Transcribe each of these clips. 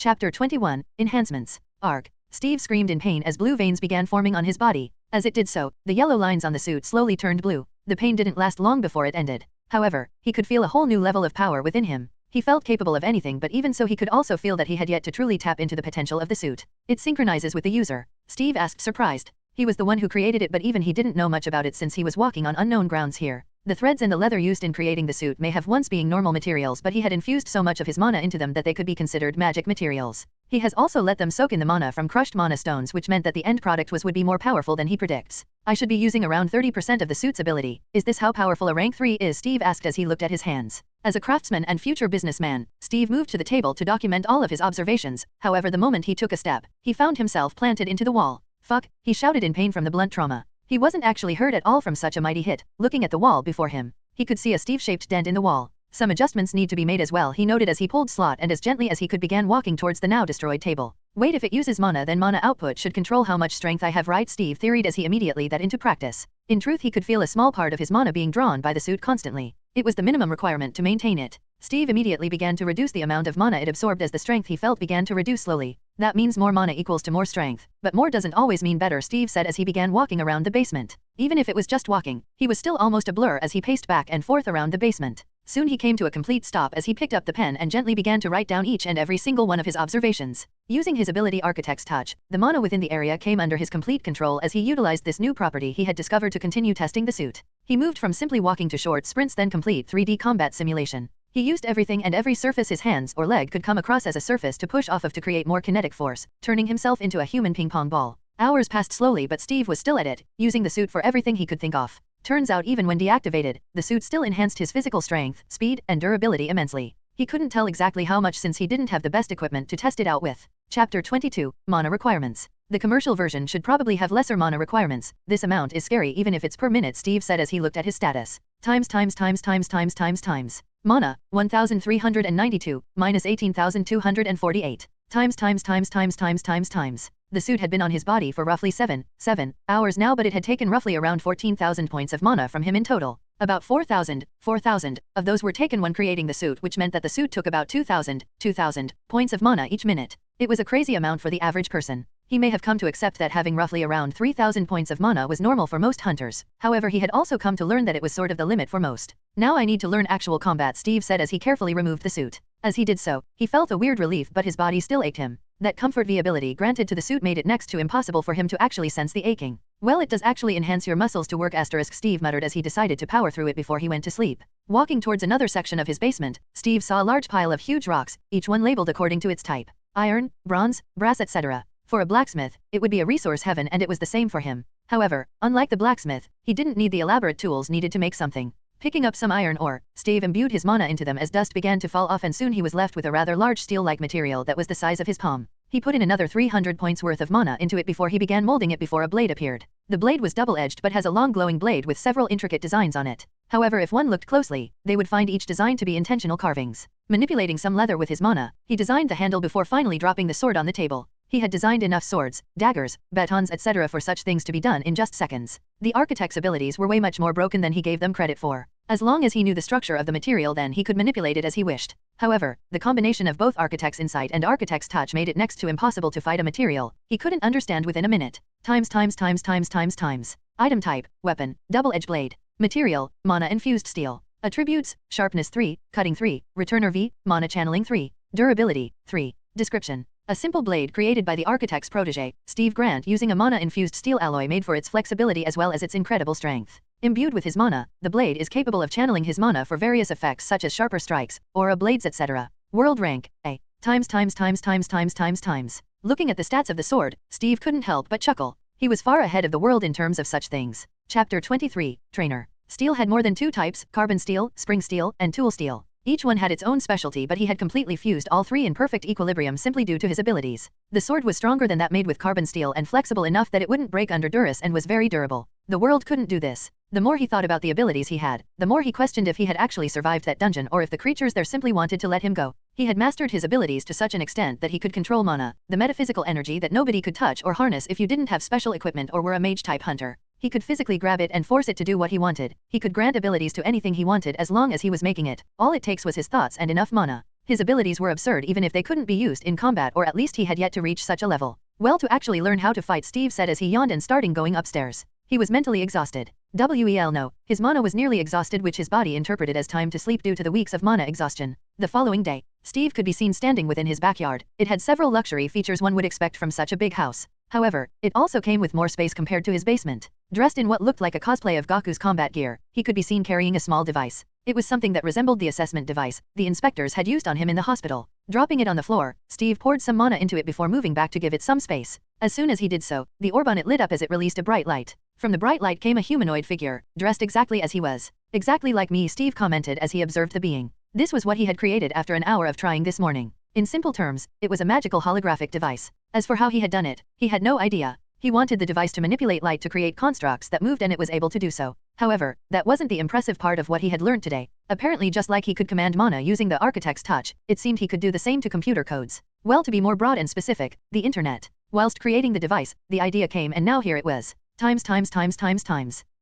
Chapter 21, Enhancements. Arg. Steve screamed in pain as blue veins began forming on his body. As it did so, the yellow lines on the suit slowly turned blue. The pain didn't last long before it ended. However, he could feel a whole new level of power within him. He felt capable of anything, but even so he could also feel that he had yet to truly tap into the potential of the suit. It synchronizes with the user. Steve asked, surprised. He was the one who created it, but even he didn't know much about it since he was walking on unknown grounds here. The threads and the leather used in creating the suit may have once been normal materials, but he had infused so much of his mana into them that they could be considered magic materials. He has also let them soak in the mana from crushed mana stones, which meant that the end product would be more powerful than he predicts. I should be using around 30% of the suit's ability. Is this how powerful a rank 3 is? Steve asked as he looked at his hands. As a craftsman and future businessman, Steve moved to the table to document all of his observations. However, the moment he took a step, he found himself planted into the wall. Fuck, he shouted in pain from the blunt trauma. He wasn't actually hurt at all from such a mighty hit. Looking at the wall before him, he could see a Steve-shaped dent in the wall. Some adjustments need to be made as well, he noted as he pulled slot and as gently as he could began walking towards the now destroyed table. Wait, if it uses mana, then mana output should control how much strength I have, right? Steve theoried as he immediately that into practice. In truth, he could feel a small part of his mana being drawn by the suit constantly. It was the minimum requirement to maintain it. Steve immediately began to reduce the amount of mana it absorbed as the strength he felt began to reduce slowly. That means more mana equals to more strength. But more doesn't always mean better, Steve said as he began walking around the basement. Even if it was just walking, he was still almost a blur as he paced back and forth around the basement. Soon he came to a complete stop as he picked up the pen and gently began to write down each and every single one of his observations. Using his ability Architect's Touch, the mana within the area came under his complete control as he utilized this new property he had discovered to continue testing the suit. He moved from simply walking to short sprints, then complete 3D combat simulation. He used everything and every surface his hands or leg could come across as a surface to push off of to create more kinetic force, turning himself into a human ping-pong ball. Hours passed slowly, but Steve was still at it, using the suit for everything he could think of. Turns out even when deactivated, the suit still enhanced his physical strength, speed, and durability immensely. He couldn't tell exactly how much since he didn't have the best equipment to test it out with. Chapter 22, Mana Requirements. The commercial version should probably have lesser mana requirements. This amount is scary even if it's per minute, Steve said as he looked at his status. Times. Mana, 1392, minus 18,248. Times. The suit had been on his body for roughly 7 hours now, but it had taken roughly around 14,000 points of mana from him in total. About 4,000 of those were taken when creating the suit, which meant that the suit took about 2,000 points of mana each minute. It was a crazy amount for the average person. He may have come to accept that having roughly around 3,000 points of mana was normal for most hunters. However, he had also come to learn that it was sort of the limit for most. Now I need to learn actual combat, Steve said as he carefully removed the suit. As he did so, he felt a weird relief, but his body still ached him. That comfort V ability granted to the suit made it next to impossible for him to actually sense the aching. Well, it does actually enhance your muscles to work, Steve muttered as he decided to power through it before he went to sleep. Walking towards another section of his basement, Steve saw a large pile of huge rocks, each one labeled according to its type. Iron, bronze, brass, etc. For a blacksmith, it would be a resource heaven, and it was the same for him. However, unlike the blacksmith, he didn't need the elaborate tools needed to make something. Picking up some iron ore, Steve imbued his mana into them as dust began to fall off, and soon he was left with a rather large steel-like material that was the size of his palm. He put in another 300 points worth of mana into it before he began molding it before a blade appeared. The blade was double-edged but has a long glowing blade with several intricate designs on it. However, if one looked closely, they would find each design to be intentional carvings. Manipulating some leather with his mana, he designed the handle before finally dropping the sword on the table. He had designed enough swords, daggers, batons, etc. for such things to be done in just seconds. The architect's abilities were way much more broken than he gave them credit for. As long as he knew the structure of the material, then he could manipulate it as he wished. However, the combination of both Architect's Insight and Architect's Touch made it next to impossible to fight a material he couldn't understand within a minute. Times. Item type, weapon, double-edged blade. Material, mana-infused steel. Attributes, sharpness 3, cutting 3, returner V, mana channeling 3, durability 3. Description. A simple blade created by the architect's protege, Steve Grant, using a mana-infused steel alloy made for its flexibility as well as its incredible strength. Imbued with his mana, the blade is capable of channeling his mana for various effects such as sharper strikes, aura blades, etc. World rank, A. Times. Looking at the stats of the sword, Steve couldn't help but chuckle. He was far ahead of the world in terms of such things. Chapter 23, Trainer. Steel had more than 2 types, carbon steel, spring steel, and tool steel. Each one had its own specialty, but he had completely fused all 3 in perfect equilibrium simply due to his abilities. The sword was stronger than that made with carbon steel and flexible enough that it wouldn't break under duress and was very durable. The world couldn't do this. The more he thought about the abilities he had, the more he questioned if he had actually survived that dungeon or if the creatures there simply wanted to let him go. He had mastered his abilities to such an extent that he could control mana, the metaphysical energy that nobody could touch or harness if you didn't have special equipment or were a mage-type hunter. He could physically grab it and force it to do what he wanted. He could grant abilities to anything he wanted as long as he was making it. All it takes was his thoughts and enough mana. His abilities were absurd even if they couldn't be used in combat, or at least he had yet to reach such a level. Well, to actually learn how to fight, Steve said as he yawned and started going upstairs. He was mentally exhausted. Well, no. His mana was nearly exhausted, which his body interpreted as time to sleep due to the weeks of mana exhaustion. The following day, Steve could be seen standing within his backyard. It had several luxury features one would expect from such a big house. However, it also came with more space compared to his basement. Dressed in what looked like a cosplay of Goku's combat gear, he could be seen carrying a small device. It was something that resembled the assessment device the inspectors had used on him in the hospital. Dropping it on the floor, Steve poured some mana into it before moving back to give it some space. As soon as he did so, the orb on it lit up as it released a bright light. From the bright light came a humanoid figure, dressed exactly as he was. Exactly like me, Steve commented as he observed the being. This was what he had created after an hour of trying this morning. In simple terms, it was a magical holographic device. As for how he had done it, he had no idea. He wanted the device to manipulate light to create constructs that moved, and it was able to do so. However, that wasn't the impressive part of what he had learned today. Apparently, just like he could command mana using the architect's touch, it seemed he could do the same to computer codes. Well, to be more broad and specific, the internet. Whilst creating the device, the idea came, and now here it was. Times.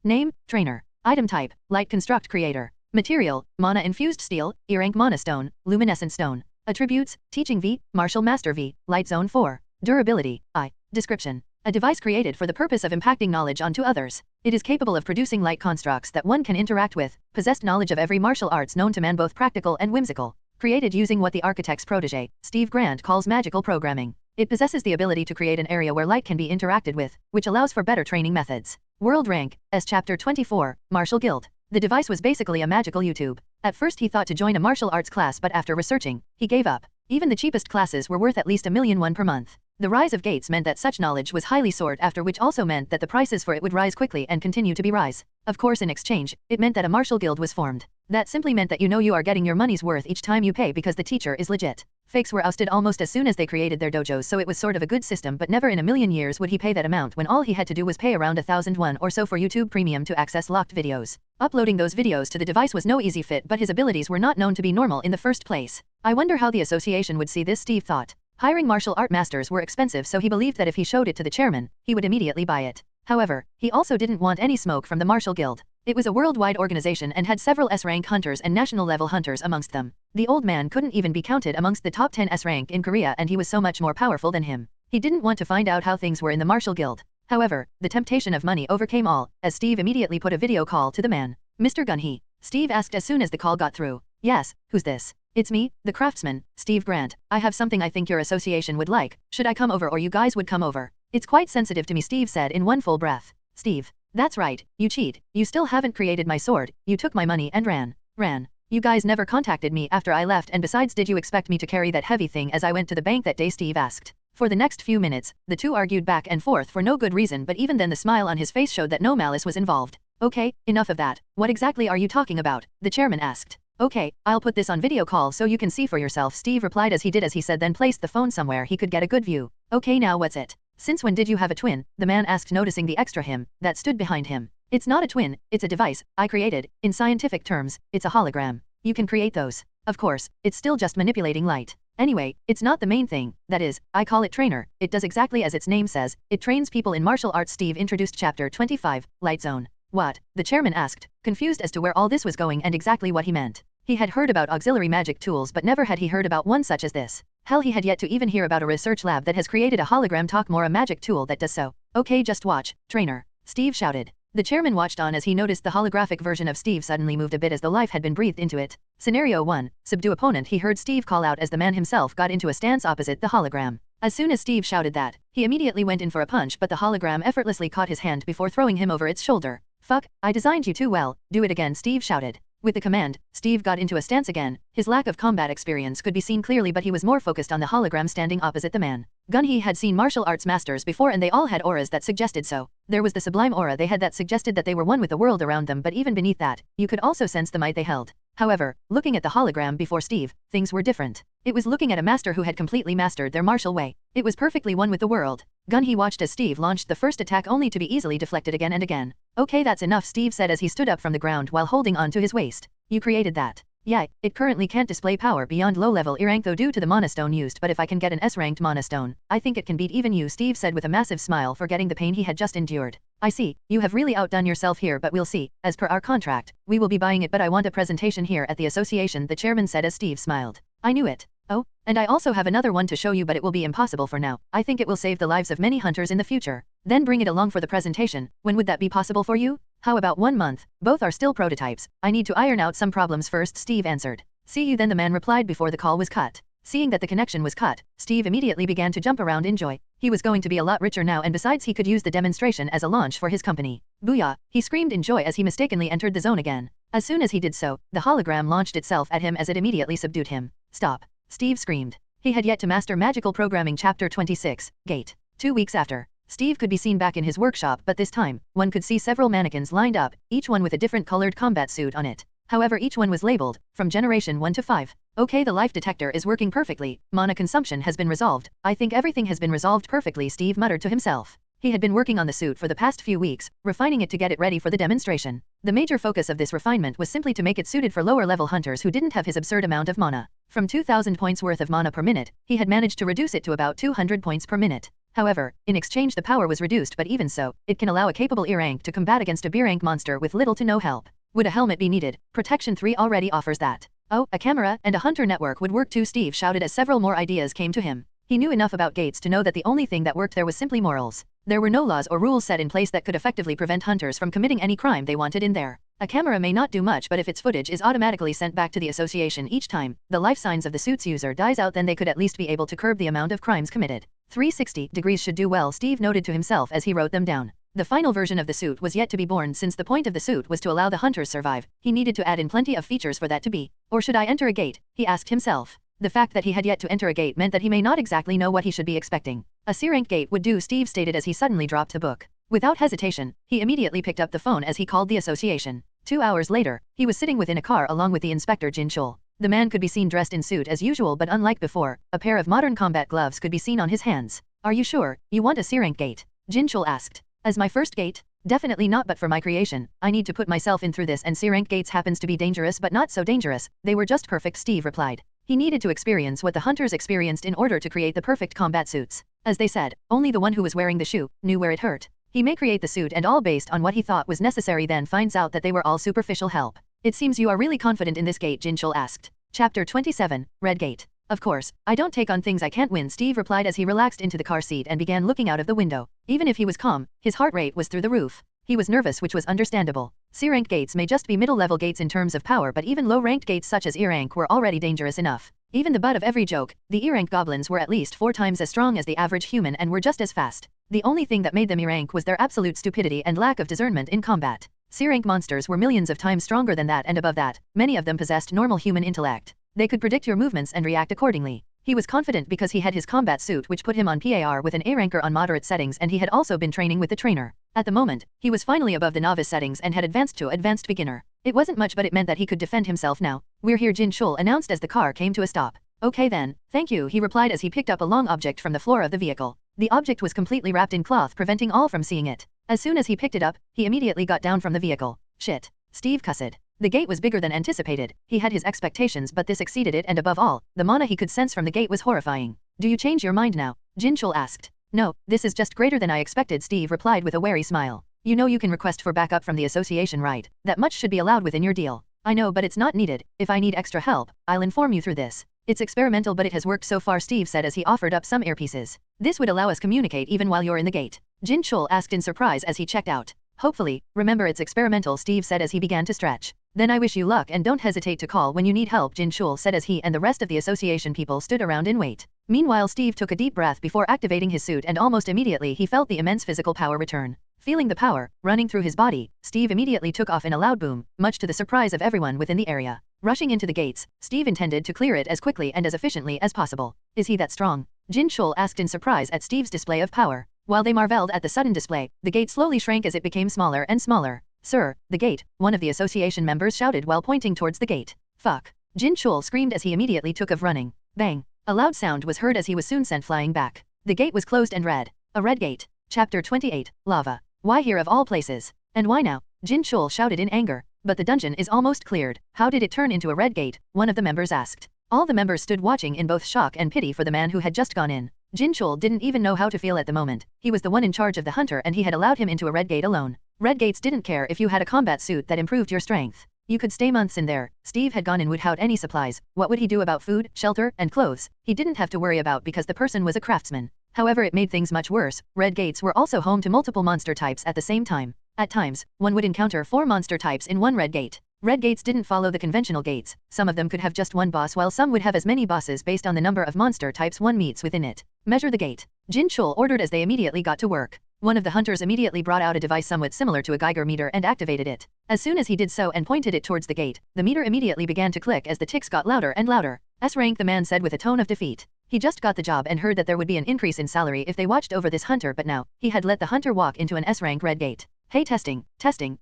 Name, trainer. Item type, light construct creator. Material, mana infused steel, E-rank mana stone, luminescent stone. Attributes, teaching V, martial master V, light zone 4. Durability, I. Description. A device created for the purpose of impacting knowledge onto others. It is capable of producing light constructs that one can interact with. Possessed knowledge of every martial arts known to man, both practical and whimsical. Created using what the architect's protege, Steve Grant, calls magical programming. It possesses the ability to create an area where light can be interacted with, which allows for better training methods. World rank, S Chapter 24, Martial Guild. The device was basically a magical YouTube. At first he thought to join a martial arts class, but after researching, he gave up. Even the cheapest classes were worth at least $1,000,000 per month. The rise of gates meant that such knowledge was highly sought after, which also meant that the prices for it would rise quickly and continue to be rise. Of course, in exchange, it meant that a martial guild was formed. That simply meant that you are getting your money's worth each time you pay because the teacher is legit. Fakes were ousted almost as soon as they created their dojos, so it was sort of a good system, but never in a million years would he pay that amount when all he had to do was pay around 1,000 won or so for YouTube Premium to access locked videos. Uploading those videos to the device was no easy feat, but his abilities were not known to be normal in the first place. I wonder how the association would see this, Steve thought. Hiring martial art masters were expensive, so he believed that if he showed it to the chairman, he would immediately buy it. However, he also didn't want any smoke from the Martial Guild. It was a worldwide organization and had several S-rank hunters and national-level hunters amongst them. The old man couldn't even be counted amongst the top 10 S-rank in Korea, and he was so much more powerful than him. He didn't want to find out how things were in the Martial Guild. However, the temptation of money overcame all, as Steve immediately put a video call to the man. Mr. Gunhee, Steve asked as soon as the call got through. Yes, who's this? It's me, the craftsman, Steve Grant. I have something I think your association would like. Should I come over or you guys would come over? It's quite sensitive to me, Steve said in one full breath. Steve. That's right, you cheat. You still haven't created my sword. You took my money and ran. You guys never contacted me after I left, and besides, did you expect me to carry that heavy thing as I went to the bank that day? Steve asked. For the next few minutes, the two argued back and forth for no good reason, but even then the smile on his face showed that no malice was involved. Okay, enough of that. What exactly are you talking about? The chairman asked. Okay, I'll put this on video call so you can see for yourself, Steve replied as he did as he said, then placed the phone somewhere he could get a good view. Okay, now what's it? Since when did you have a twin? The man asked, noticing the extra him that stood behind him. It's not a twin, it's a device I created. In scientific terms, it's a hologram. You can create those. Of course, it's still just manipulating light. Anyway, it's not the main thing. That is, I call it trainer. It does exactly as its name says. It trains people in martial arts. Steve introduced Chapter 25, Light Zone. What? The chairman asked, confused as to where all this was going and exactly what he meant. He had heard about auxiliary magic tools, but never had he heard about one such as this. Hell, he had yet to even hear about a research lab that has created a hologram, talk more a magic tool that does so. Okay, just watch, trainer, Steve shouted. The chairman watched on as he noticed the holographic version of Steve suddenly moved a bit as though life had been breathed into it. Scenario 1, subdue opponent. He heard Steve call out as the man himself got into a stance opposite the hologram. As soon as Steve shouted that, he immediately went in for a punch, but the hologram effortlessly caught his hand before throwing him over its shoulder. Fuck, I designed you too well, do it again, Steve shouted. With the command, Steve got into a stance again. His lack of combat experience could be seen clearly, but he was more focused on the hologram standing opposite the man. Gunhee had seen martial arts masters before, and they all had auras that suggested so. There was the sublime aura they had that suggested that they were one with the world around them, but even beneath that, you could also sense the might they held. However, looking at the hologram before Steve, things were different. It was looking at a master who had completely mastered their martial way. It was perfectly one with the world. Gunhee watched as Steve launched the first attack, only to be easily deflected again and again. Okay, that's enough, Steve said as he stood up from the ground while holding on to his waist. You created that. Yeah, it currently can't display power beyond low-level E-rank though due to the mana stone used, but if I can get an S-ranked mana stone, I think it can beat even you, Steve said with a massive smile, forgetting the pain he had just endured. I see, you have really outdone yourself here, but we'll see. As per our contract, we will be buying it, but I want a presentation here at the association, the chairman said as Steve smiled. I knew it. Oh, and I also have another one to show you, but it will be impossible for now. I think it will save the lives of many hunters in the future. Then bring it along for the presentation. When would that be possible for you? How about 1 month? Both are still prototypes. I need to iron out some problems first, Steve answered. See you then, the man replied before the call was cut. Seeing that the connection was cut, Steve immediately began to jump around in joy. He was going to be a lot richer now, and besides he could use the demonstration as a launch for his company. Booyah! He screamed in joy as he mistakenly entered the zone again. As soon as he did so, the hologram launched itself at him as it immediately subdued him. Stop! Steve screamed. He had yet to master Magical Programming Chapter 26, Gate. 2 weeks after, Steve could be seen back in his workshop, but this time, one could see several mannequins lined up, each one with a different colored combat suit on it. However, each one was labeled, from Generation 1 to 5. Okay, the life detector is working perfectly. Mana consumption has been resolved. I think everything has been resolved perfectly, Steve muttered to himself. He had been working on the suit for the past few weeks, refining it to get it ready for the demonstration. The major focus of this refinement was simply to make it suited for lower-level hunters who didn't have his absurd amount of mana. From 2,000 points worth of mana per minute, he had managed to reduce it to about 200 points per minute. However, in exchange the power was reduced, but even so, it can allow a capable E rank to combat against a B rank monster with little to no help. Would a helmet be needed? Protection 3 already offers that. Oh, a camera and a hunter network would work too, Steve shouted as several more ideas came to him. He knew enough about gates to know that the only thing that worked there was simply morals. There were no laws or rules set in place that could effectively prevent hunters from committing any crime they wanted in there. A camera may not do much, but if its footage is automatically sent back to the association each time the life signs of the suit's user dies out, then they could at least be able to curb the amount of crimes committed. 360 degrees should do well, Steve noted to himself as he wrote them down. The final version of the suit was yet to be born. Since the point of the suit was to allow the hunters survive, he needed to add in plenty of features for that to be. Or should I enter a gate? He asked himself. The fact that he had yet to enter a gate meant that he may not exactly know what he should be expecting. A C-rank gate would do, Steve stated as he suddenly dropped the book. Without hesitation, he immediately picked up the phone as he called the association. 2 hours later, he was sitting within a car along with the inspector Jin Chul. The man could be seen dressed in suit as usual, but unlike before, a pair of modern combat gloves could be seen on his hands. Are you sure you want a C-rank gate? Jin Chul asked. As my first gate? Definitely not, but for my creation, I need to put myself in through this, and C-rank gates happens to be dangerous but not so dangerous. They were just perfect, Steve replied. He needed to experience what the hunters experienced in order to create the perfect combat suits. As they said, only the one who was wearing the shoe knew where it hurt. He may create the suit and all based on what he thought was necessary, then finds out that they were all superficial help. It seems you are really confident in this gate, Jin Chul asked. Chapter 27, Red Gate. Of course, I don't take on things I can't win, Steve replied as he relaxed into the car seat and began looking out of the window. Even if he was calm, his heart rate was through the roof. He was nervous, which was understandable. C-rank gates may just be middle-level gates in terms of power, but even low-ranked gates such as E-rank were already dangerous enough. Even the butt of every joke, the E-rank goblins were at least 4 times as strong as the average human and were just as fast. The only thing that made them E-rank was their absolute stupidity and lack of discernment in combat. C-rank monsters were millions of times stronger than that, and above that, many of them possessed normal human intellect. They could predict your movements and react accordingly. He was confident because he had his combat suit, which put him on PAR with an A-ranker on moderate settings, and he had also been training with the trainer. At the moment, he was finally above the novice settings and had advanced to advanced beginner. It wasn't much, but it meant that he could defend himself now. We're here, Jin Chul announced as the car came to a stop. Okay then, thank you, he replied as he picked up a long object from the floor of the vehicle. The object was completely wrapped in cloth, preventing all from seeing it. As soon as he picked it up, he immediately got down from the vehicle. Shit. Steve cussed. The gate was bigger than anticipated. He had his expectations, but this exceeded it, and above all, the mana he could sense from the gate was horrifying. Do you change your mind now? Jin Chul asked. No, this is just greater than I expected, Steve replied with a wary smile. You know you can request for backup from the association, right? That much should be allowed within your deal. I know, but it's not needed. If I need extra help, I'll inform you through this. It's experimental, but it has worked so far, Steve said as he offered up some earpieces. This would allow us communicate even while you're in the gate. Jin Chul asked in surprise as he checked out. Hopefully, remember it's experimental, Steve said as he began to stretch. Then I wish you luck and don't hesitate to call when you need help, Jin Chul said as he and the rest of the association people stood around in wait. Meanwhile, Steve took a deep breath before activating his suit, and almost immediately he felt the immense physical power return. Feeling the power running through his body, Steve immediately took off in a loud boom, much to the surprise of everyone within the area. Rushing into the gates, Steve intended to clear it as quickly and as efficiently as possible. Is he that strong? Jin Chul asked in surprise at Steve's display of power. While they marveled at the sudden display, the gate slowly shrank as it became smaller and smaller. Sir, the gate, one of the association members shouted while pointing towards the gate. Fuck. Jin Chul screamed as he immediately took off running. Bang. A loud sound was heard as he was soon sent flying back. The gate was closed and red. A red gate. Chapter 28, Lava. Why here of all places? And why now? Jin Chul shouted in anger. But the dungeon is almost cleared. How did it turn into a red gate? One of the members asked. All the members stood watching in both shock and pity for the man who had just gone in. Jin Chul didn't even know how to feel at the moment. He was the one in charge of the hunter and he had allowed him into a red gate alone. Red gates didn't care if you had a combat suit that improved your strength. You could stay months in there. Steve had gone in without any supplies. What would he do about food, shelter, and clothes? He didn't have to worry about because the person was a craftsman. However, it made things much worse. Red gates were also home to multiple monster types at the same time. At times, one would encounter 4 monster types in one red gate. Red gates didn't follow the conventional gates. Some of them could have just one boss while some would have as many bosses based on the number of monster types one meets within it. Measure the gate. Jin Chul ordered as they immediately got to work. One of the hunters immediately brought out a device somewhat similar to a Geiger meter and activated it. As soon as he did so and pointed it towards the gate, the meter immediately began to click as the ticks got louder and louder. S-rank, the man said with a tone of defeat. He just got the job and heard that there would be an increase in salary if they watched over this hunter, but now, he had let the hunter walk into an S-rank red gate. Hey, testing,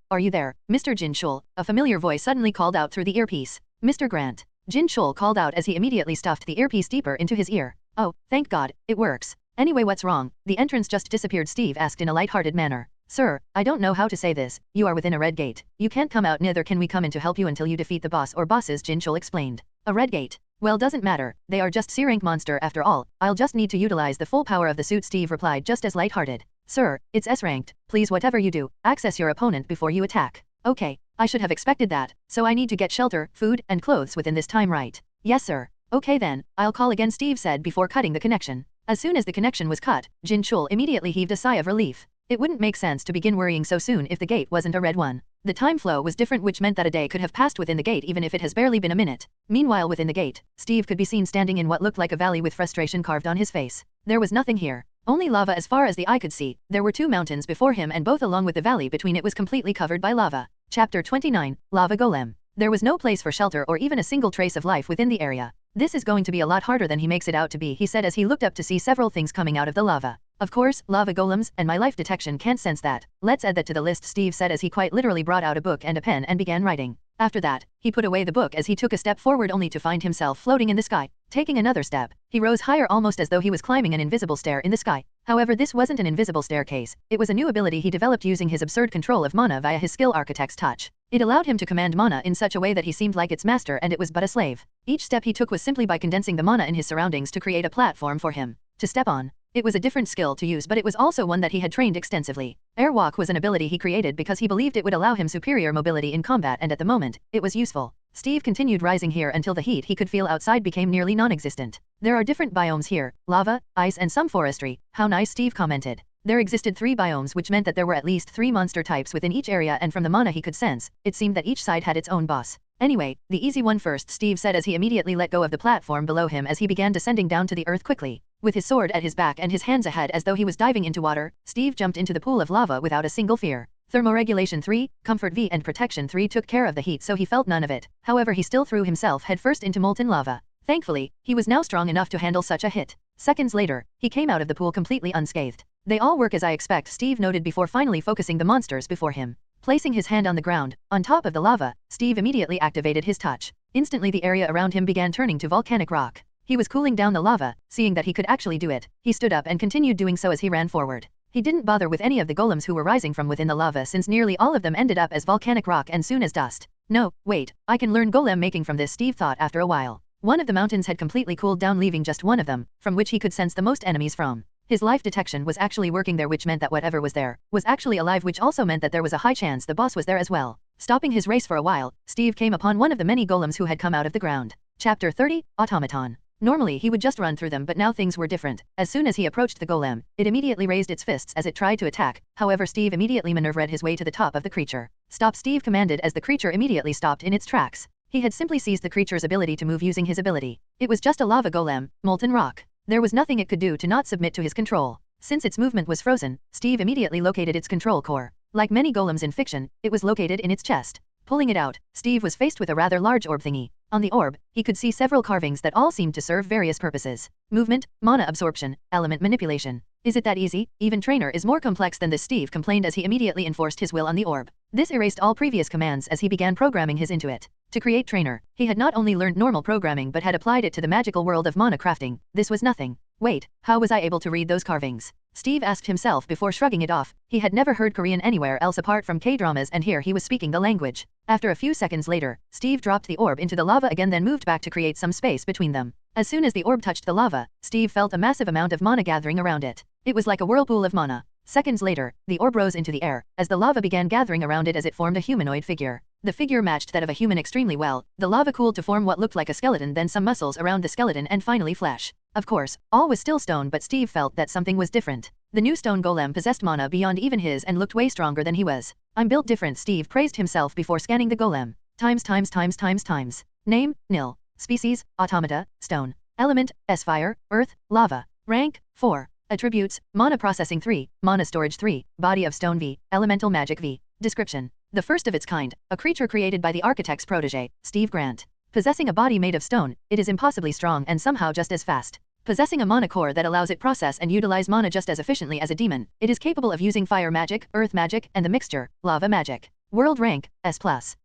are you there, Mr. Jin Chul? A familiar voice suddenly called out through the earpiece. Mr. Grant. Jin Chul called out as he immediately stuffed the earpiece deeper into his ear. Oh, thank God, it works. Anyway, what's wrong? The entrance just disappeared, Steve asked in a light-hearted manner. Sir, I don't know how to say this. You are within a red gate. You can't come out, neither can we come in to help you until you defeat the boss or bosses, Jin Chul explained. A red gate? Well, doesn't matter. They are just C-rank monster after all. I'll just need to utilize the full power of the suit, Steve replied just as light-hearted. Sir, it's S-ranked. Please, whatever you do, access your opponent before you attack. Okay, I should have expected that. So I need to get shelter, food, and clothes within this time, right? Yes, sir. Okay then, I'll call again, Steve said before cutting the connection. As soon as the connection was cut, Jin Chul immediately heaved a sigh of relief. It wouldn't make sense to begin worrying so soon if the gate wasn't a red one. The time flow was different, which meant that a day could have passed within the gate even if it has barely been a minute. Meanwhile, within the gate, Steve could be seen standing in what looked like a valley with frustration carved on his face. There was nothing here. Only lava as far as the eye could see. There were 2 mountains before him and both along with the valley between it was completely covered by lava. Chapter 29, Lava Golem. There was no place for shelter or even a single trace of life within the area. This is going to be a lot harder than he makes it out to be, he said as he looked up to see several things coming out of the lava. Of course, lava golems, and my life detection can't sense that. Let's add that to the list, Steve said as he quite literally brought out a book and a pen and began writing. After that, he put away the book as he took a step forward only to find himself floating in the sky. Taking another step, he rose higher almost as though he was climbing an invisible stair in the sky. However, this wasn't an invisible staircase. It was a new ability he developed using his absurd control of mana via his skill Architect's Touch. It allowed him to command mana in such a way that he seemed like its master and it was but a slave. Each step he took was simply by condensing the mana in his surroundings to create a platform for him to step on. It was a different skill to use, but it was also one that he had trained extensively. Airwalk was an ability he created because he believed it would allow him superior mobility in combat, and at the moment, it was useful. Steve continued rising here until the heat he could feel outside became nearly non-existent. There are different biomes here, lava, ice and some forestry. How nice, Steve commented. There existed 3 biomes, which meant that there were at least 3 monster types within each area, and from the mana he could sense, it seemed that each side had its own boss. Anyway, the easy one first, Steve said as he immediately let go of the platform below him as he began descending down to the earth quickly. With his sword at his back and his hands ahead as though he was diving into water, Steve jumped into the pool of lava without a single fear. Thermoregulation 3, Comfort V and Protection 3 took care of the heat, so he felt none of it. However, he still threw himself headfirst into molten lava. Thankfully, he was now strong enough to handle such a hit. Seconds later, he came out of the pool completely unscathed. They all work as I expect, Steve noted before finally focusing the monsters before him. Placing his hand on the ground, on top of the lava, Steve immediately activated his touch. Instantly the area around him began turning to volcanic rock. He was cooling down the lava. Seeing that he could actually do it, he stood up and continued doing so as he ran forward. He didn't bother with any of the golems who were rising from within the lava, since nearly all of them ended up as volcanic rock and soon as dust. No, wait, I can learn golem making from this, Steve thought after a while. One of the mountains had completely cooled down, leaving just one of them, from which he could sense the most enemies from. His life detection was actually working there, which meant that whatever was there was actually alive, which also meant that there was a high chance the boss was there as well. Stopping his race for a while, Steve came upon one of the many golems who had come out of the ground. Chapter 30, Automaton. Normally he would just run through them, but now things were different. As soon as he approached the golem, it immediately raised its fists as it tried to attack. However, Steve immediately maneuvered his way to the top of the creature. Stop, Steve commanded as the creature immediately stopped in its tracks. He had simply seized the creature's ability to move using his ability. It was just a lava golem, molten rock. There was nothing it could do to not submit to his control. Since its movement was frozen, Steve immediately located its control core. Like many golems in fiction, it was located in its chest. Pulling it out, Steve was faced with a rather large orb thingy. On the orb, he could see several carvings that all seemed to serve various purposes. Movement, mana absorption, element manipulation. Is it that easy? Even trainer is more complex than this, Steve complained as he immediately enforced his will on the orb. This erased all previous commands as he began programming his into it. To create trainer, he had not only learned normal programming but had applied it to the magical world of mana crafting. This was nothing. Wait, how was I able to read those carvings? Steve asked himself before shrugging it off. He had never heard Korean anywhere else apart from K-dramas, and here he was speaking the language. After a few seconds later, Steve dropped the orb into the lava again, then moved back to create some space between them. As soon as the orb touched the lava, Steve felt a massive amount of mana gathering around it. It was like a whirlpool of mana. Seconds later, the orb rose into the air, as the lava began gathering around it as it formed a humanoid figure. The figure matched that of a human extremely well. The lava cooled to form what looked like a skeleton, then some muscles around the skeleton, and finally flesh. Of course, all was still stone, but Steve felt that something was different. The new stone golem possessed mana beyond even his and looked way stronger than he was. I'm built different, Steve praised himself before scanning the golem. Times. Name, nil. Species, automata, stone. Element, S-fire, earth, lava. Rank, 4. Attributes, mana processing 3, mana storage 3, body of stone V, elemental magic V. Description. The first of its kind, a creature created by the architect's protege, Steve Grant. Possessing a body made of stone, it is impossibly strong and somehow just as fast. Possessing a mana core that allows it process and utilize mana just as efficiently as a demon, it is capable of using fire magic, earth magic, and the mixture, lava magic. World rank, S+. Times.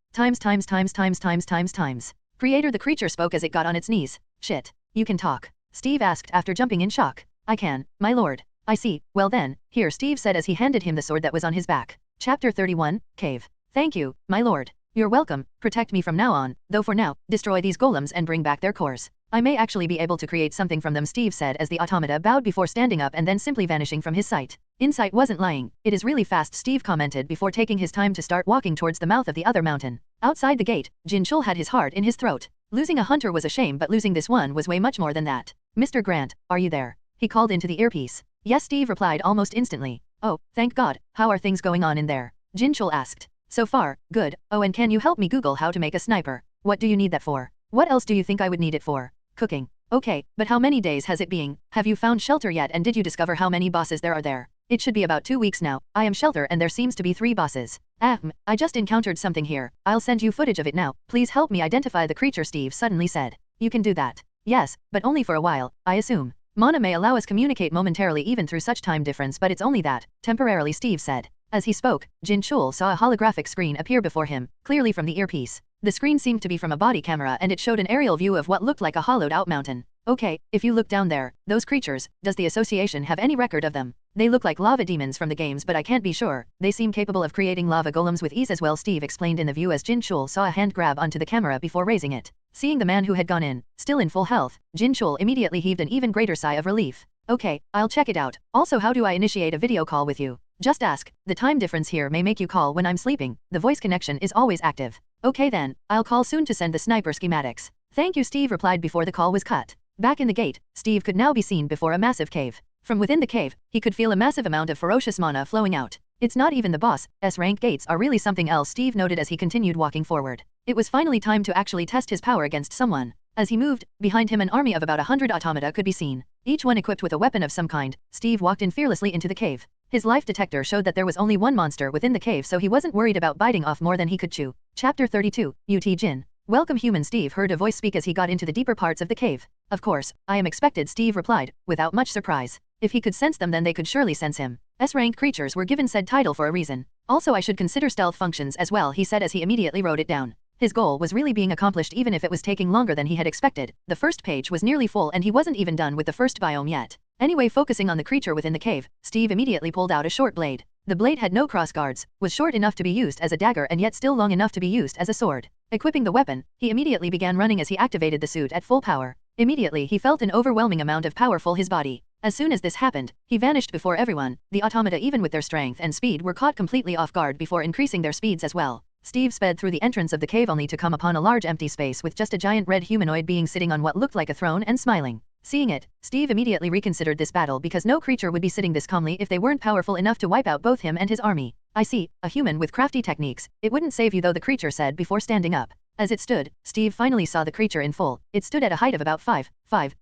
Creator. The creature spoke as it got on its knees. Shit. You can talk? Steve asked after jumping in shock. I can, my lord. I see, well then, here, Steve said as he handed him the sword that was on his back. Chapter 31, Cave. Thank you, my lord. You're welcome. Protect me from now on, though for now, destroy these golems and bring back their cores. I may actually be able to create something from them, Steve said as the automata bowed before standing up and then simply vanishing from his sight. Insight wasn't lying. It is really fast, Steve commented before taking his time to start walking towards the mouth of the other mountain. Outside the gate, Jin Chul had his heart in his throat. Losing a hunter was a shame, but losing this one was way much more than that. Mr. Grant, are you there? He called into the earpiece. Yes, Steve replied almost instantly. Oh, thank God. How are things going on in there? Jin Chul asked. So far, good. Oh, and can you help me Google how to make a sniper? What do you need that for? What else do you think I would need it for? Cooking. Okay, but how many days has it been? Have you found shelter yet, and did you discover how many bosses there are there? It should be about 2 weeks now. I am shelter and there seems to be 3 bosses. I just encountered something here. I'll send you footage of it now. Please help me identify the creature, Steve suddenly said. You can do that. Yes, but only for a while, I assume. Mana may allow us communicate momentarily even through such time difference, but it's only that, temporarily, Steve said. As he spoke, Jin Chul saw a holographic screen appear before him, clearly from the earpiece. The screen seemed to be from a body camera and it showed an aerial view of what looked like a hollowed-out mountain. Okay, if you look down there, those creatures, does the association have any record of them? They look like lava demons from the games, but I can't be sure. They seem capable of creating lava golems with ease as well, Steve explained in the view as Jin Chul saw a hand grab onto the camera before raising it. Seeing the man who had gone in, still in full health, Jin Chul immediately heaved an even greater sigh of relief. Okay, I'll check it out. Also, how do I initiate a video call with you? Just ask. The time difference here may make you call when I'm sleeping. The voice connection is always active. Okay then, I'll call soon to send the sniper schematics. Thank you, Steve replied before the call was cut. Back in the gate, Steve could now be seen before a massive cave. From within the cave, he could feel a massive amount of ferocious mana flowing out. It's not even the boss. S-rank gates are really something else, Steve noted as he continued walking forward. It was finally time to actually test his power against someone. As he moved, behind him an army of about 100 automata could be seen, each one equipped with a weapon of some kind. Steve walked in fearlessly into the cave. His life detector showed that there was only one monster within the cave, so he wasn't worried about biting off more than he could chew. Chapter 32, UT Jin. Welcome human, Steve heard a voice speak as he got into the deeper parts of the cave. Of course, I am expected, Steve replied, without much surprise. If he could sense them, then they could surely sense him. S-rank creatures were given said title for a reason. Also, I should consider stealth functions as well, he said as he immediately wrote it down. His goal was really being accomplished even if it was taking longer than he had expected. The first page was nearly full and he wasn't even done with the first biome yet. Anyway, focusing on the creature within the cave, Steve immediately pulled out a short blade. The blade had no cross guards, was short enough to be used as a dagger and yet still long enough to be used as a sword. Equipping the weapon, he immediately began running as he activated the suit at full power. Immediately he felt an overwhelming amount of power fill his body. As soon as this happened, he vanished before everyone. The automata, even with their strength and speed, were caught completely off guard before increasing their speeds as well. Steve sped through the entrance of the cave only to come upon a large empty space with just a giant red humanoid being sitting on what looked like a throne and smiling. Seeing it, Steve immediately reconsidered this battle because no creature would be sitting this calmly if they weren't powerful enough to wipe out both him and his army. I see, a human with crafty techniques. It wouldn't save you though, the creature said before standing up. As it stood, Steve finally saw the creature in full. It stood at a height of about 5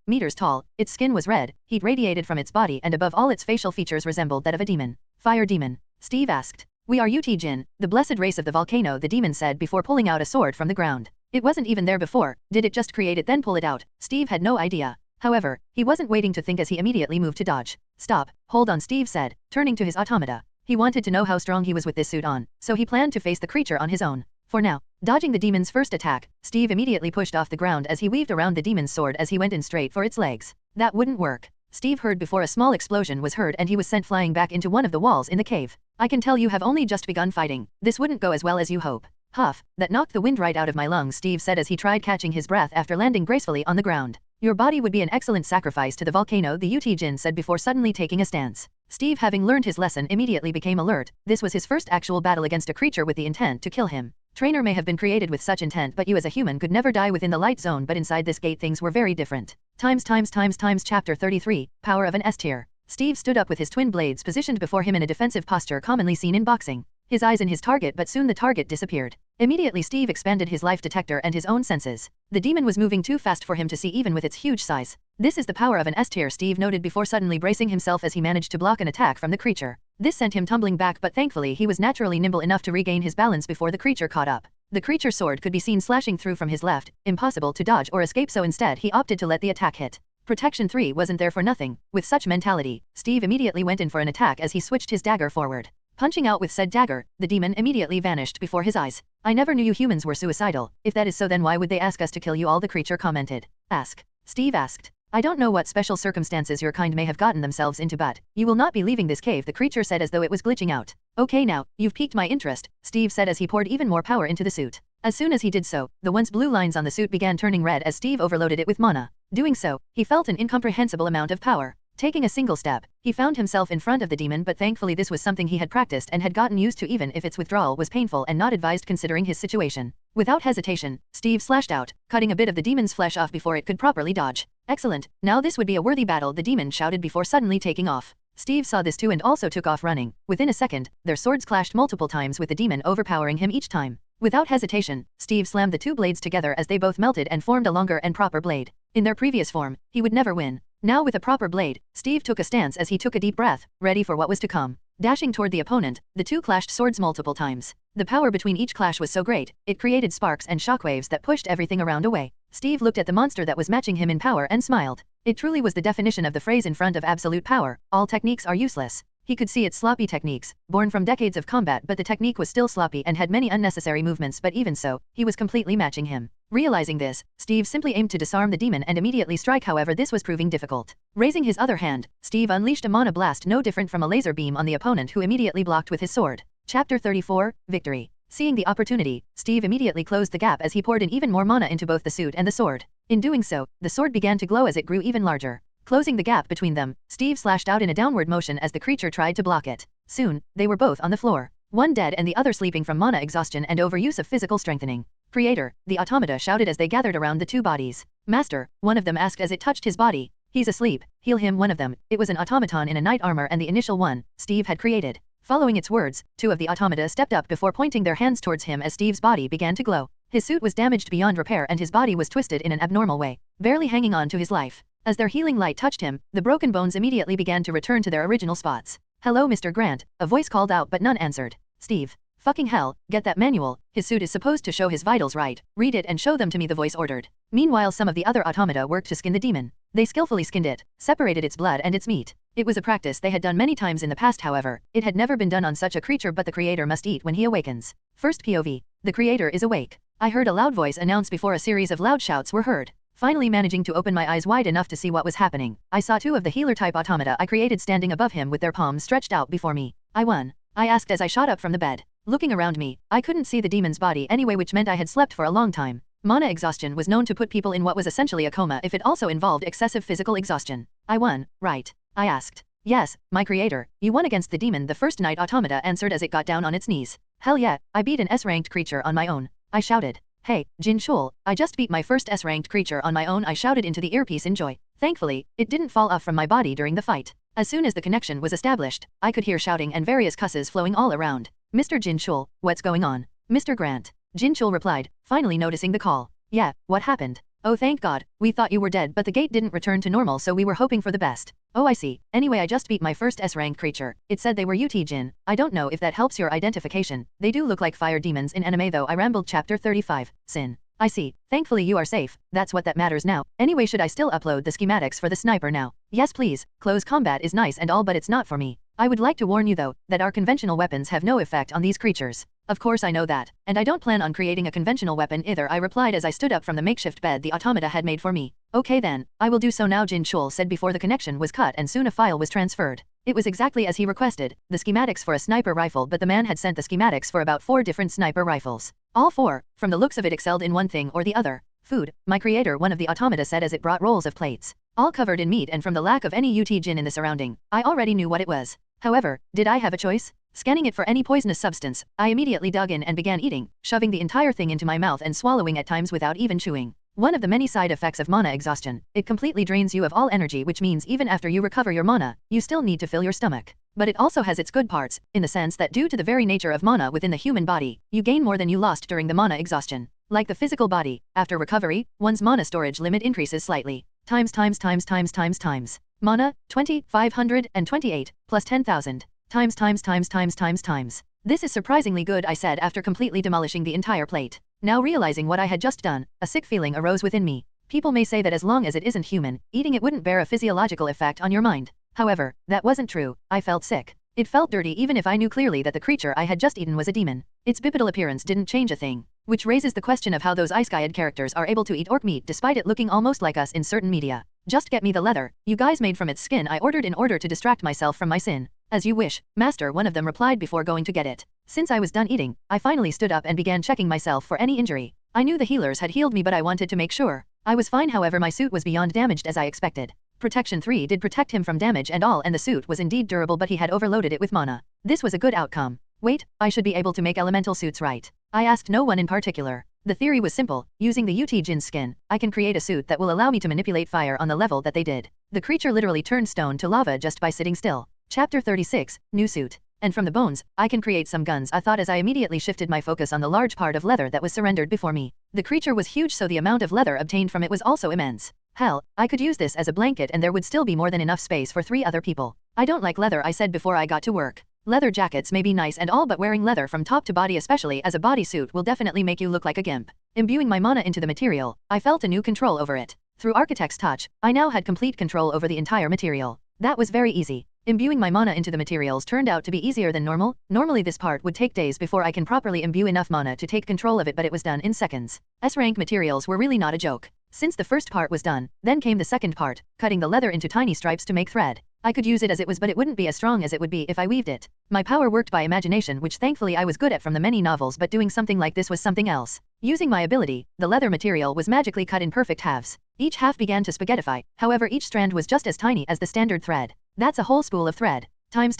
meters tall. Its skin was red, heat radiated from its body, and above all its facial features resembled that of a demon. Fire demon? Steve asked. We are UT Jin, the blessed race of the volcano, the demon said before pulling out a sword from the ground. It wasn't even there before. Did it just create it then pull it out? Steve had no idea. However, he wasn't waiting to think as he immediately moved to dodge. Stop, hold on, Steve said, turning to his automata. He wanted to know how strong he was with this suit on, so he planned to face the creature on his own. For now, dodging the demon's first attack, Steve immediately pushed off the ground as he weaved around the demon's sword as he went in straight for its legs. That wouldn't work. Steve heard before a small explosion was heard and he was sent flying back into one of the walls in the cave. I can tell you have only just begun fighting. This wouldn't go as well as you hope. Huff, that knocked the wind right out of my lungs, Steve said as he tried catching his breath after landing gracefully on the ground. Your body would be an excellent sacrifice to the volcano, the UT Jin said before suddenly taking a stance. Steve, having learned his lesson, immediately became alert. This was his first actual battle against a creature with the intent to kill him. Trainer may have been created with such intent, but you as a human could never die within the light zone, but inside this gate things were very different. Chapter 33, Power of an S tier. Steve stood up with his twin blades positioned before him in a defensive posture commonly seen in boxing. His eyes in his target, but soon the target disappeared. Immediately Steve expanded his life detector and his own senses. The demon was moving too fast for him to see even with its huge size. This is the power of an S tier, Steve noted before suddenly bracing himself as he managed to block an attack from the creature. This sent him tumbling back, but thankfully he was naturally nimble enough to regain his balance before the creature caught up. The creature's sword could be seen slashing through from his left, impossible to dodge or escape, so instead he opted to let the attack hit. Protection 3 wasn't there for nothing. With such mentality, Steve immediately went in for an attack as he switched his dagger forward. Punching out with said dagger, the demon immediately vanished before his eyes. I never knew you humans were suicidal. If that is so, then why would they ask us to kill you all? The creature commented. Steve asked. I don't know what special circumstances your kind may have gotten themselves into, but you will not be leaving this cave, the creature said as though it was glitching out. Okay, now, you've piqued my interest, Steve said as he poured even more power into the suit. As soon as he did so, the once blue lines on the suit began turning red as Steve overloaded it with mana. Doing so, he felt an incomprehensible amount of power. Taking a single step, he found himself in front of the demon, but thankfully this was something he had practiced and had gotten used to, even if its withdrawal was painful and not advised considering his situation. Without hesitation, Steve slashed out, cutting a bit of the demon's flesh off before it could properly dodge. Excellent, now this would be a worthy battle, the demon shouted before suddenly taking off. Steve saw this too and also took off running. Within a second, their swords clashed multiple times with the demon overpowering him each time. Without hesitation, Steve slammed the two blades together as they both melted and formed a longer and proper blade. In their previous form, he would never win. Now with a proper blade, Steve took a stance as he took a deep breath, ready for what was to come. Dashing toward the opponent, the two clashed swords multiple times. The power between each clash was so great, it created sparks and shockwaves that pushed everything around away. Steve looked at the monster that was matching him in power and smiled. It truly was the definition of the phrase in front of absolute power, all techniques are useless. He could see its sloppy techniques, born from decades of combat, but the technique was still sloppy and had many unnecessary movements, but even so, he was completely matching him. Realizing this, Steve simply aimed to disarm the demon and immediately strike, however this was proving difficult. Raising his other hand, Steve unleashed a mana blast no different from a laser beam on the opponent, who immediately blocked with his sword. Chapter 34, Victory. Seeing the opportunity, Steve immediately closed the gap as he poured in even more mana into both the suit and the sword. In doing so, the sword began to glow as it grew even larger. Closing the gap between them, Steve slashed out in a downward motion as the creature tried to block it. Soon, they were both on the floor. One dead and the other sleeping from mana exhaustion and overuse of physical strengthening. Creator, the automata shouted as they gathered around the two bodies. Master, one of them asked as it touched his body. He's asleep, heal him. One of them, it was an automaton in a knight armor and the initial one, Steve had created. Following its words, two of the automata stepped up before pointing their hands towards him as Steve's body began to glow. His suit was damaged beyond repair and his body was twisted in an abnormal way, barely hanging on to his life. As their healing light touched him, the broken bones immediately began to return to their original spots. Hello, Mr. Grant, a voice called out, but none answered. Steve. Fucking hell, get that manual. His suit is supposed to show his vitals, right? Read it and show them to me, the voice ordered. Meanwhile, some of the other automata worked to skin the demon. They skillfully skinned it, separated its blood and its meat. It was a practice they had done many times in the past, however, it had never been done on such a creature, but the creator must eat when he awakens. First POV. The creator is awake. I heard a loud voice announce before a series of loud shouts were heard. Finally managing to open my eyes wide enough to see what was happening, I saw two of the healer-type automata I created standing above him with their palms stretched out before me. I won. I asked as I shot up from the bed. Looking around me, I couldn't see the demon's body anyway, which meant I had slept for a long time. Mana exhaustion was known to put people in what was essentially a coma if it also involved excessive physical exhaustion. I won, right? I asked. Yes, my creator, you won against the demon, the first knight automata answered as it got down on its knees. Hell yeah, I beat an S-ranked creature on my own. I shouted. Hey, Jin Woo, I just beat my first S-ranked creature on my own, I shouted into the earpiece in joy. Thankfully, it didn't fall off from my body during the fight. As soon as the connection was established, I could hear shouting and various cusses flowing all around. Mr. Jin Woo, what's going on? Mr. Grant. Jin Woo replied, finally noticing the call. Yeah, what happened? Oh, thank God, we thought you were dead, but the gate didn't return to normal, so we were hoping for the best. Oh, I see. Anyway, I just beat my first S-rank creature. It said they were UT Jin. I don't know if that helps your identification. They do look like fire demons in anime though. I rambled. Chapter 35, Sin. I see. Thankfully you are safe. That's what that matters now. Anyway, should I still upload the schematics for the sniper now? Yes please. Close combat is nice and all, but it's not for me. I would like to warn you though, that our conventional weapons have no effect on these creatures. Of course I know that, and I don't plan on creating a conventional weapon either, I replied as I stood up from the makeshift bed the automata had made for me. Okay then, I will do so now, Jin Woo said before the connection was cut and soon a file was transferred. It was exactly as he requested, the schematics for a sniper rifle, but the man had sent the schematics for about 4 different sniper rifles. All 4, from the looks of it, excelled in one thing or the other. Food, my creator, one of the automata said as it brought rolls of plates. All covered in meat, and from the lack of any UT Jin in the surrounding, I already knew what it was. However, did I have a choice? Scanning it for any poisonous substance, I immediately dug in and began eating, shoving the entire thing into my mouth and swallowing at times without even chewing. One of the many side effects of mana exhaustion, it completely drains you of all energy, which means even after you recover your mana, you still need to fill your stomach. But it also has its good parts, in the sense that due to the very nature of mana within the human body, you gain more than you lost during the mana exhaustion. Like the physical body, after recovery, one's mana storage limit increases slightly. Times. Mana, 528, plus 10,000. Times. This is surprisingly good, I said after completely demolishing the entire plate. Now realizing what I had just done, a sick feeling arose within me. People may say that as long as it isn't human, eating it wouldn't bear a physiological effect on your mind. However, that wasn't true. I felt sick. It felt dirty even if I knew clearly that the creature I had just eaten was a demon. Its bipedal appearance didn't change a thing. Which raises the question of how those Ice-Gaiad characters are able to eat orc meat despite it looking almost like us in certain media. Just get me the leather, you guys made from its skin, I ordered in order to distract myself from my sin. As you wish, master, one of them replied before going to get it. Since I was done eating, I finally stood up and began checking myself for any injury. I knew the healers had healed me, but I wanted to make sure. I was fine, however my suit was beyond damaged as I expected. Protection 3 did protect him from damage and all, and the suit was indeed durable, but he had overloaded it with mana. This was a good outcome. Wait, I should be able to make elemental suits, right? I asked no one in particular. The theory was simple. Using the UT Jin skin, I can create a suit that will allow me to manipulate fire on the level that they did. The creature literally turned stone to lava just by sitting still. Chapter 36, New Suit. And from the bones, I can create some guns, I thought as I immediately shifted my focus on the large part of leather that was surrendered before me. The creature was huge, so the amount of leather obtained from it was also immense. Hell, I could use this as a blanket and there would still be more than enough space for 3 other people. I don't like leather, I said before I got to work. Leather jackets may be nice and all, but wearing leather from top to body, especially as a bodysuit, will definitely make you look like a gimp. Imbuing my mana into the material, I felt a new control over it. Through Architect's touch, I now had complete control over the entire material. That was very easy. Imbuing my mana into the materials turned out to be easier than normal. Normally this part would take days before I can properly imbue enough mana to take control of it, but it was done in seconds. S-rank materials were really not a joke. Since the first part was done, then came the second part, cutting the leather into tiny stripes to make thread. I could use it as it was, but it wouldn't be as strong as it would be if I weaved it. My power worked by imagination, which thankfully I was good at from the many novels, but doing something like this was something else. Using my ability, the leather material was magically cut in perfect halves. Each half began to spaghettify, however each strand was just as tiny as the standard thread. That's a whole spool of thread. Times.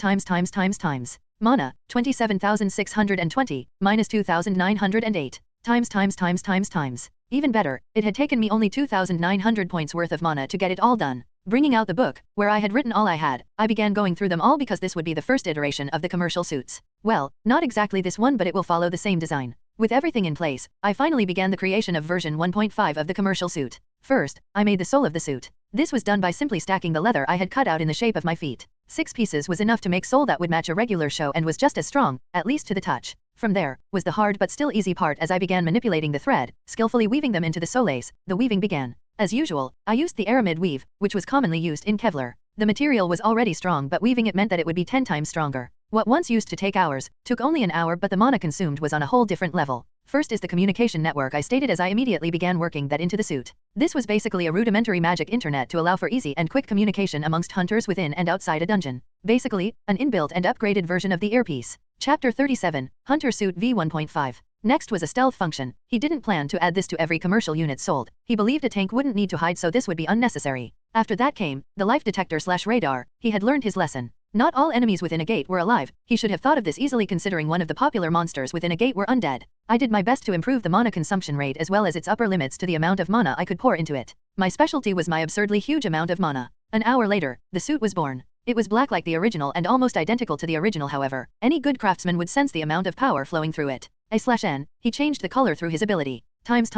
Mana, 27,620, minus 2,908. Times. Even better, it had taken me only 2,900 points worth of mana to get it all done. Bringing out the book, where I had written all I had, I began going through them all because this would be the first iteration of the commercial suits. Well, not exactly this one, but it will follow the same design. With everything in place, I finally began the creation of version 1.5 of the commercial suit. First, I made the sole of the suit. This was done by simply stacking the leather I had cut out in the shape of my feet. 6 pieces was enough to make sole that would match a regular shoe and was just as strong, at least to the touch. From there, was the hard but still easy part as I began manipulating the thread, skillfully weaving them into the soles. The weaving began. As usual, I used the aramid weave, which was commonly used in Kevlar. The material was already strong, but weaving it meant that it would be 10 times stronger. What once used to take hours, took only an hour, but the mana consumed was on a whole different level. First is the communication network, I stated as I immediately began working that into the suit. This was basically a rudimentary magic internet to allow for easy and quick communication amongst hunters within and outside a dungeon. Basically, an inbuilt and upgraded version of the earpiece. Chapter 37, Hunter Suit V1.5. Next was a stealth function. He didn't plan to add this to every commercial unit sold. He believed a tank wouldn't need to hide, so this would be unnecessary. After that came the life detector/radar. He had learned his lesson. Not all enemies within a gate were alive. He should have thought of this easily, considering one of the popular monsters within a gate were undead. I did my best to improve the mana consumption rate as well as its upper limits to the amount of mana I could pour into it. My specialty was my absurdly huge amount of mana. An hour later, the suit was born. It was black like the original and almost identical to the original, however. Any good craftsman would sense the amount of power flowing through it. A/N, he changed the color through his ability. Times.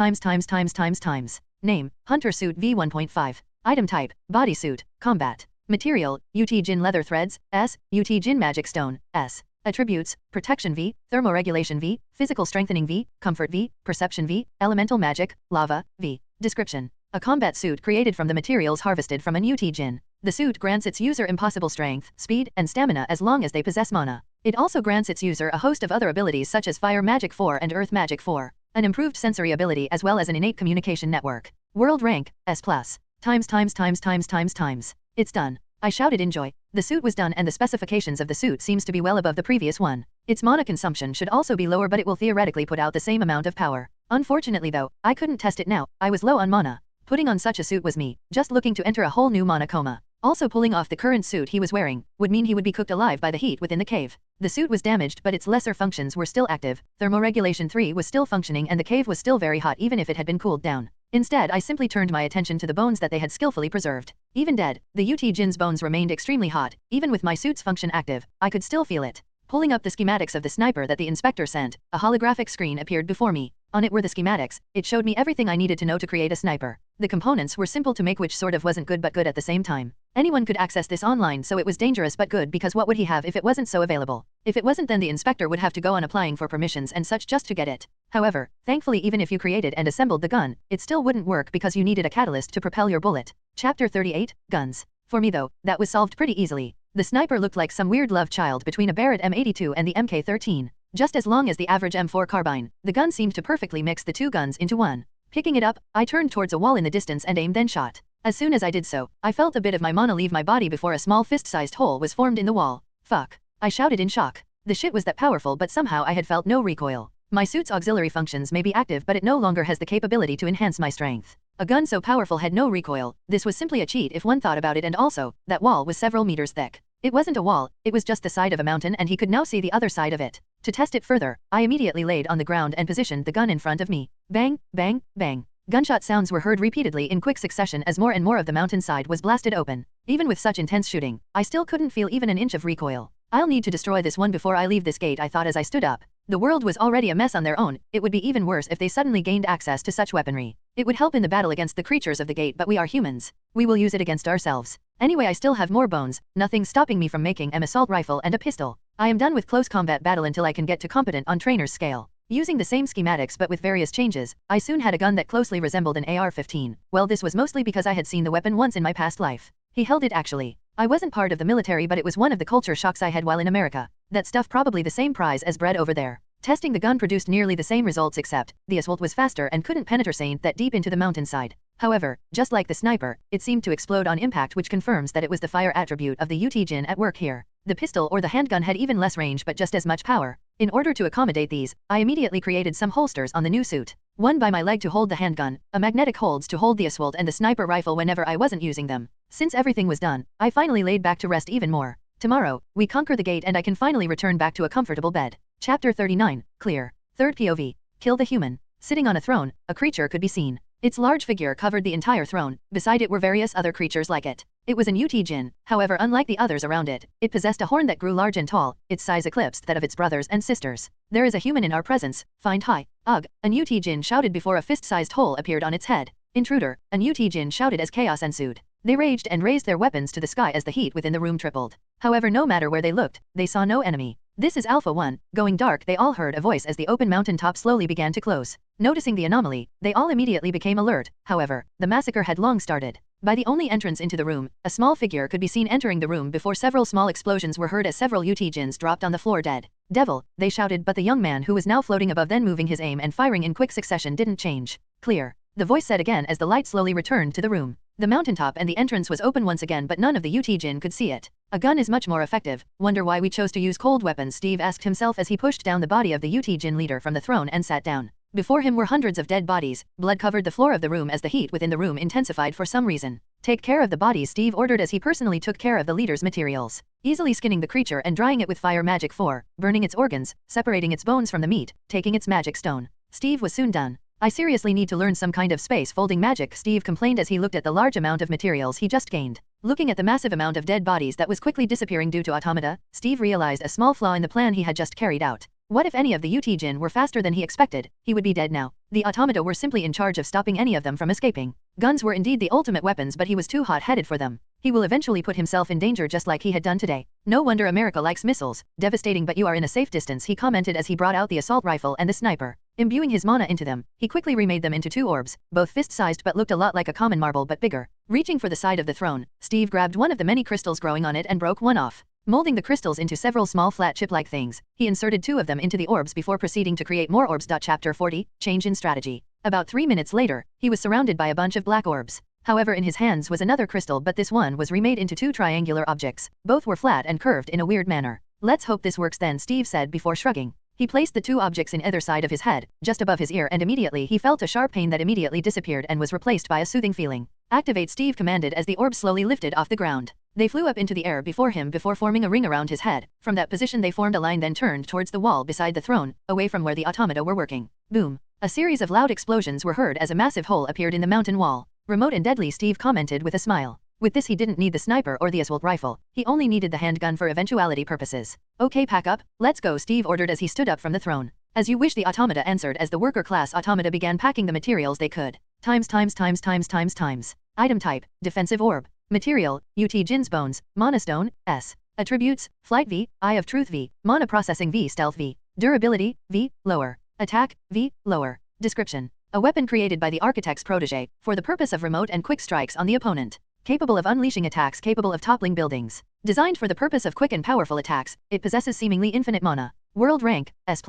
Name, Hunter Suit V1.5. Item type, Bodysuit, Combat. Material, UT Jin leather threads, S, UT Jin magic stone, S. Attributes, Protection V, Thermoregulation V, Physical strengthening V, Comfort V, Perception V, Elemental magic, Lava, V. Description. A combat suit created from the materials harvested from an UT Jin. The suit grants its user impossible strength, speed, and stamina as long as they possess mana. It also grants its user a host of other abilities such as Fire Magic 4 and Earth Magic 4, an improved sensory ability as well as an innate communication network. World rank, S+. Times. It's done. I shouted in joy. The suit was done and the specifications of the suit seems to be well above the previous one. Its mana consumption should also be lower, but it will theoretically put out the same amount of power. Unfortunately though, I couldn't test it now. I was low on mana. Putting on such a suit was me, just looking to enter a whole new mana coma. Also, pulling off the current suit he was wearing would mean he would be cooked alive by the heat within the cave. The suit was damaged, but its lesser functions were still active. Thermoregulation 3 was still functioning and the cave was still very hot even if it had been cooled down. Instead, I simply turned my attention to the bones that they had skillfully preserved. Even dead, the UT Jin's bones remained extremely hot. Even with my suit's function active, I could still feel it. Pulling up the schematics of the sniper that the inspector sent, a holographic screen appeared before me. On it were the schematics. It showed me everything I needed to know to create a sniper. The components were simple to make, which sort of wasn't good but good at the same time. Anyone could access this online, so it was dangerous but good, because what would he have if it wasn't so available? If it wasn't, then the inspector would have to go on applying for permissions and such just to get it. However, thankfully, even if you created and assembled the gun, it still wouldn't work because you needed a catalyst to propel your bullet. Chapter 38, Guns. For me though, that was solved pretty easily. The sniper looked like some weird love child between a Barrett M82 and the MK13. Just as long as the average M4 carbine, the gun seemed to perfectly mix the two guns into one. Picking it up, I turned towards a wall in the distance and aimed, then shot. As soon as I did so, I felt a bit of my mana leave my body before a small fist-sized hole was formed in the wall. Fuck. I shouted in shock. The shit was that powerful, but somehow I had felt no recoil. My suit's auxiliary functions may be active, but it no longer has the capability to enhance my strength. A gun so powerful had no recoil. This was simply a cheat if one thought about it, and also, that wall was several meters thick. It wasn't a wall, it was just the side of a mountain, and he could now see the other side of it. To test it further, I immediately laid on the ground and positioned the gun in front of me. Bang, bang, bang. Gunshot sounds were heard repeatedly in quick succession as more and more of the mountainside was blasted open. Even with such intense shooting, I still couldn't feel even an inch of recoil. I'll need to destroy this one before I leave this gate, I thought as I stood up. The world was already a mess on their own. It would be even worse if they suddenly gained access to such weaponry. It would help in the battle against the creatures of the gate, but we are humans. We will use it against ourselves. Anyway, I still have more bones, nothing stopping me from making an assault rifle and a pistol. I am done with close combat battle until I can get to competent on trainer's scale. Using the same schematics but with various changes, I soon had a gun that closely resembled an AR-15. Well, this was mostly because I had seen the weapon once in my past life. He held it actually. I wasn't part of the military, but it was one of the culture shocks I had while in America. That stuff probably the same prize as bread over there. Testing the gun produced nearly the same results, except the assault was faster and couldn't penetrate that deep into the mountainside. However, just like the sniper, it seemed to explode on impact, which confirms that it was the fire attribute of the UT Jin at work here. The pistol or the handgun had even less range but just as much power. In order to accommodate these, I immediately created some holsters on the new suit. One by my leg to hold the handgun, a magnetic holds to hold the assault, and the sniper rifle whenever I wasn't using them. Since everything was done, I finally laid back to rest even more. Tomorrow, we conquer the gate and I can finally return back to a comfortable bed. Chapter 39, Clear. Third POV. Kill the human. Sitting on a throne, a creature could be seen. Its large figure covered the entire throne. Beside it were various other creatures like it. It was an UT Jin. However, unlike the others around it, it possessed a horn that grew large and tall. Its size eclipsed that of its brothers and sisters. There is a human in our presence. Find high. Ugh. An UT Jin shouted before a fist-sized hole appeared on its head. Intruder. An UT Jin shouted as chaos ensued. They raged and raised their weapons to the sky as the heat within the room tripled. However, no matter where they looked, they saw no enemy. This is Alpha 1. Going dark, they all heard a voice as the open mountaintop slowly began to close. Noticing the anomaly, they all immediately became alert. However, the massacre had long started. By the only entrance into the room, a small figure could be seen entering the room before several small explosions were heard as several UT Jins dropped on the floor dead. Devil, they shouted, but the young man who was now floating above then moving his aim and firing in quick succession didn't change. Clear. The voice said again as the light slowly returned to the room. The mountaintop and the entrance was open once again, but none of the UT Jin could see it. A gun is much more effective. Wonder why we chose to use cold weapons, Steve asked himself as he pushed down the body of the UT Jin leader from the throne and sat down. Before him were hundreds of dead bodies. Blood covered the floor of the room as the heat within the room intensified for some reason. Take care of the bodies, Steve ordered as he personally took care of the leader's materials. Easily skinning the creature and drying it with fire magic 4, burning its organs, separating its bones from the meat, taking its magic stone. Steve was soon done. I seriously need to learn some kind of space folding magic, Steve complained as he looked at the large amount of materials he just gained. Looking at the massive amount of dead bodies that was quickly disappearing due to automata, Steve realized a small flaw in the plan he had just carried out. What if any of the UT Jin were faster than he expected? He would be dead now. The automata were simply in charge of stopping any of them from escaping. Guns were indeed the ultimate weapons, but he was too hot-headed for them. He will eventually put himself in danger just like he had done today. No wonder America likes missiles. Devastating, but you are in a safe distance, he commented as he brought out the assault rifle and the sniper. Imbuing his mana into them, he quickly remade them into 2 orbs, both fist-sized but looked a lot like a common marble but bigger. Reaching for the side of the throne, Steve grabbed one of the many crystals growing on it and broke one off. Molding the crystals into several small flat chip-like things, he inserted 2 of them into the orbs before proceeding to create more orbs. Chapter 40, Change in Strategy. About 3 minutes later, he was surrounded by a bunch of black orbs. However, in his hands was another crystal, but this one was remade into 2 triangular objects. Both were flat and curved in a weird manner. Let's hope this works then, Steve said before shrugging. He placed the 2 objects in either side of his head, just above his ear, and immediately he felt a sharp pain that immediately disappeared and was replaced by a soothing feeling. Activate, Steve commanded as the orbs slowly lifted off the ground. They flew up into the air before him before forming a ring around his head. From that position they formed a line then turned towards the wall beside the throne, away from where the automata were working. Boom. A series of loud explosions were heard as a massive hole appeared in the mountain wall. Remote and deadly, Steve commented with a smile. With this he didn't need the sniper or the assault rifle, he only needed the handgun for eventuality purposes. Okay, pack up, let's go, Steve ordered as he stood up from the throne. As you wish, the automata answered as the worker class automata began packing the materials they could. Times. Item type, defensive orb. Material, UT Jin's bones, monostone, S. Attributes, flight V, eye of truth V, mana processing V, stealth V. Durability, V, lower. Attack, V, lower. Description. A weapon created by the architect's protege, for the purpose of remote and quick strikes on the opponent. Capable of unleashing attacks, capable of toppling buildings. Designed for the purpose of quick and powerful attacks, it possesses seemingly infinite mana. World rank, S+.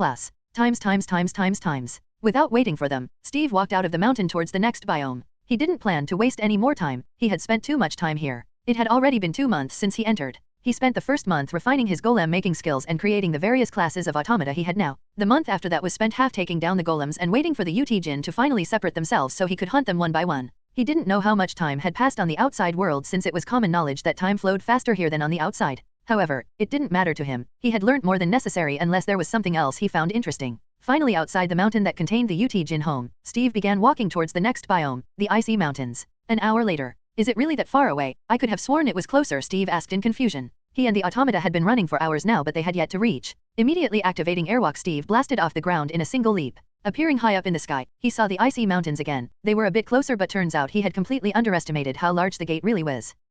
Times. Without waiting for them, Steve walked out of the mountain towards the next biome. He didn't plan to waste any more time, he had spent too much time here. It had already been 2 months since he entered. He spent the first month refining his golem making skills and creating the various classes of automata he had now. The month after that was spent half taking down the golems and waiting for the UT Jin to finally separate themselves so he could hunt them one by one. He didn't know how much time had passed on the outside world since it was common knowledge that time flowed faster here than on the outside. However, it didn't matter to him, he had learnt more than necessary unless there was something else he found interesting. Finally, outside the mountain that contained the UT Jin home, Steve began walking towards the next biome, the icy mountains. An hour later. Is it really that far away? I could have sworn it was closer, Steve asked in confusion. He and the automata had been running for hours now, but they had yet to reach. Immediately activating airwalk, Steve blasted off the ground in a single leap. Appearing high up in the sky, he saw the icy mountains again. They were a bit closer, but turns out he had completely underestimated how large the gate really was.